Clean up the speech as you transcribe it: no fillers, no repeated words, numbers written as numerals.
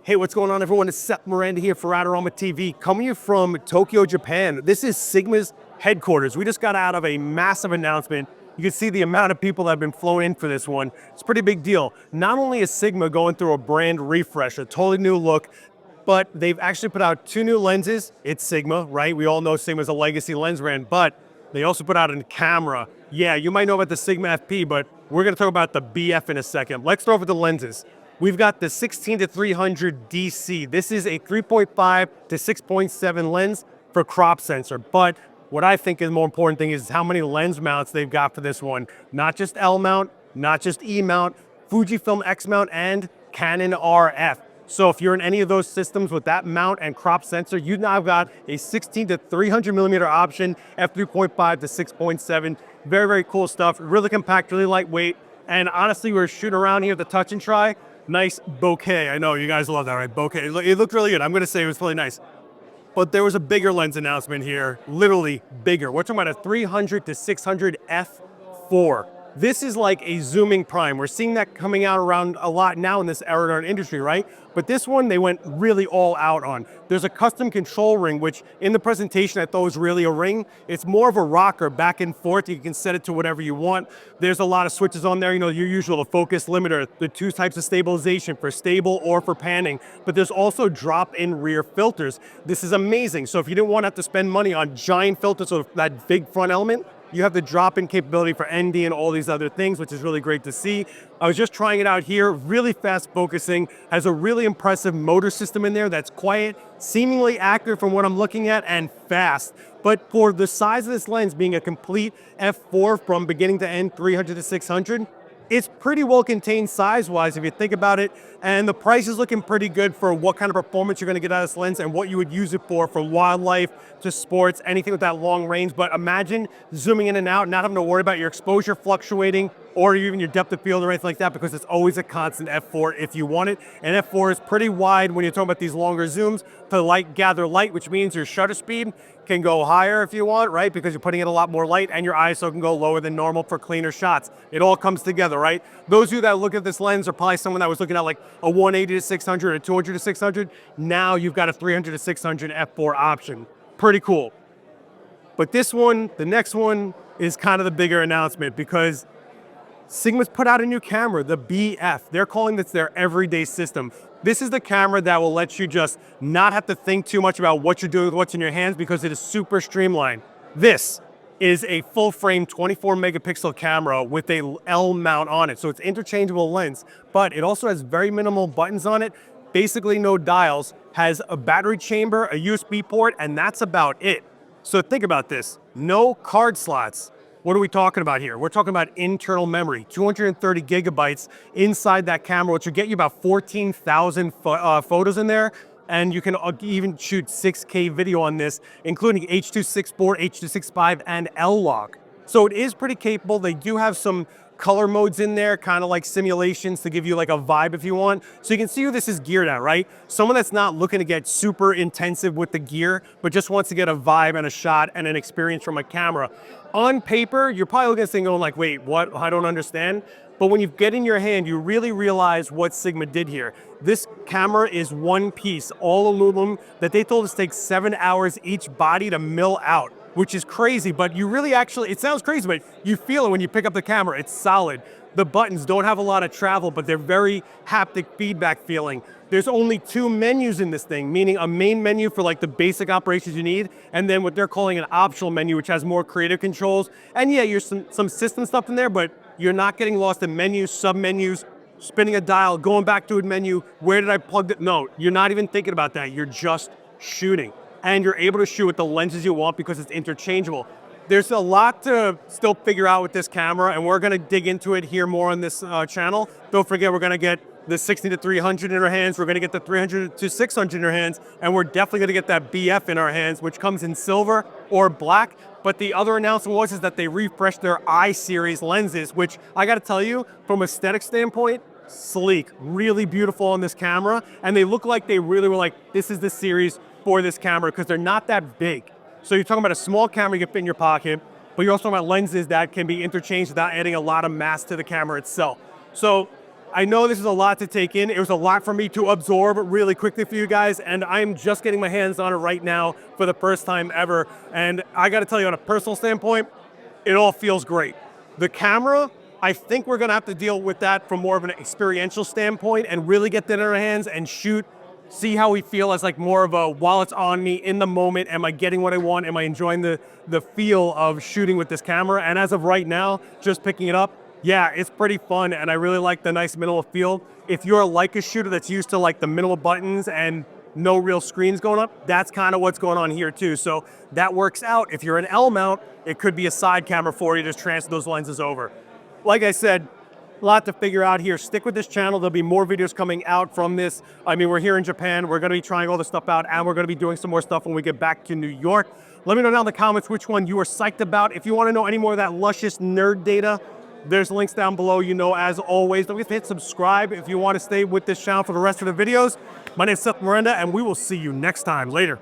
Hey, what's going on, everyone? It's Seth here for Adorama TV, coming to you from Tokyo, Japan. This is Sigma's headquarters. We just got out of a massive announcement. You can see the amount of people that have been flown in for this one. It's a pretty big deal. Not only is Sigma going through a brand refresh, a totally new look, but they've actually put out two new lenses. It's Sigma, right? We all know Sigma's a legacy lens brand, but they also put out a camera. Yeah, you might know about the Sigma FP, but we're gonna talk about the BF in a second. Let's start with the lenses. We've got the 16-300 DC. This is a 3.5 to 6.7 lens for crop sensor. But what I think is the more important thing is how many lens mounts they've got for this one. Not just L mount, not just E mount, Fujifilm X mount, and Canon RF. So if you're in any of those systems with that mount and crop sensor, you've now got a 16-300mm option, f3.5 to 6.7. Very, very cool stuff. Really compact, really lightweight. And honestly, we're shooting around here at the touch and try. Nice bokeh. I know you guys love that, right? Bokeh. It looked really good. I'm going to say it was really nice. But there was a bigger lens announcement here, literally bigger. We're talking about a 300 to 600 f4. This is like a zooming prime. We're seeing that coming out around a lot now in this era in our industry, right? But this one, they went really all out on. There's a custom control ring, which in the presentation I thought was really a ring. It's more of a rocker back and forth. You can set it to whatever you want. There's a lot of switches on there. You know, your usual focus limiter, the two types of stabilization for stable or for panning. But there's also drop-in rear filters. This is amazing. So if you didn't want to have to spend money on giant filters or that big front element, you have the drop-in capability for ND and all these other things, which is really great to see. I was just trying it out here, really fast focusing, has a really impressive motor system in there that's quiet, seemingly accurate from what I'm looking at, and fast. But for the size of this lens being a complete f4 from beginning to end, 300 to 600, it's pretty well contained size-wise if you think about it, and the price is looking pretty good for what kind of performance you're gonna get out of this lens and what you would use it for, from wildlife to sports, anything with that long range. But imagine zooming in and out, not having to worry about your exposure fluctuating or even your depth of field or anything like that, because it's always a constant f4 if you want it. And f4 is pretty wide when you're talking about these longer zooms to light gather light, which means your shutter speed can go higher if you want, right? Because you're putting in a lot more light, and your ISO can go lower than normal for cleaner shots. It all comes together, right? Those of you that look at this lens are probably someone that was looking at like a 180 to 600, a 200 to 600. Now you've got a 300 to 600 f4 option. Pretty cool. But this one, the next one, is kind of the bigger announcement, because Sigma's put out a new camera, the BF. They're calling this their everyday system. This is the camera that will let you just not have to think too much about what you're doing with what's in your hands, because it is super streamlined. This is a full frame 24 megapixel camera with a L mount on it. So it's interchangeable lens, but it also has very minimal buttons on it, basically no dials, has a battery chamber, a USB port, and that's about it. So think about this, no card slots. What are we talking about here? We're talking about internal memory, 230 gigabytes inside that camera, which will get you about 14,000 photos in there. And you can even shoot 6K video on this, including H.264, H.265, and L-Log. So it is pretty capable. They do have some color modes in there, kind of like simulations to give you like a vibe if you want. So you can see who this is geared at, right? Someone that's not looking to get super intensive with the gear, but just wants to get a vibe and a shot and an experience from a camera. On paper, you're probably looking at this thing going like, wait, what? I don't understand. But when you get in your hand, you really realize what Sigma did here. This camera is one piece, all aluminum, that they told us takes 7 hours each body to mill out, which is crazy, but you really actually, it sounds crazy, but you feel it when you pick up the camera. It's solid. The buttons don't have a lot of travel, but they're very haptic feedback feeling. There's only two menus in this thing, meaning a main menu for like the basic operations you need, and then what they're calling an optional menu, which has more creative controls. And yeah, there's some system stuff in there, but you're not getting lost in menus, sub-menus, spinning a dial, going back to a menu, where did I plug it? No, you're not even thinking about that. You're just shooting. And you're able to shoot with the lenses you want because it's interchangeable. There's a lot to still figure out with this camera, and we're gonna dig into it here more on this channel. Don't forget, we're gonna get the 16-300 in our hands, we're gonna get the 300 to 600 in our hands, and we're definitely gonna get that BF in our hands, which comes in silver or black. But the other announcement was that they refreshed their I-series lenses, which I gotta tell you, from aesthetic standpoint, sleek, really beautiful on this camera, and they look like they really were like, this is the series for this camera, because they're not that big. So you're talking about a small camera you can fit in your pocket, but you're also talking about lenses that can be interchanged without adding a lot of mass to the camera itself. So I know this is a lot to take in. It was a lot for me to absorb really quickly for you guys, and I'm just getting my hands on it right now for the first time ever. And I gotta tell you, on a personal standpoint, it all feels great. The camera, I think we're gonna have to deal with that from more of an experiential standpoint and really get that in our hands and shoot, see how we feel as like more of a, while it's on me in the moment, am I getting what I want? Am I enjoying the feel of shooting with this camera? And as of right now, just picking it up, yeah, it's pretty fun, and I really like the nice minimal feel. If you're a Leica shooter that's used to like the minimal buttons and no real screens going up, that's kind of what's going on here too. So that works out. If you're an L mount, it could be a side camera for you to transfer those lenses over. Like I said, a lot to figure out here. Stick with this channel. There'll be more videos coming out from this. I mean, we're here in Japan. We're going to be trying all this stuff out, and we're going to be doing some more stuff when we get back to New York. Let me know down in the comments which one you are psyched about. If you want to know any more of that luscious nerd data, there's links down below, you know, as always. Don't forget to hit subscribe if you want to stay with this channel for the rest of the videos. My name is Seth Miranda, and we will see you next time. Later.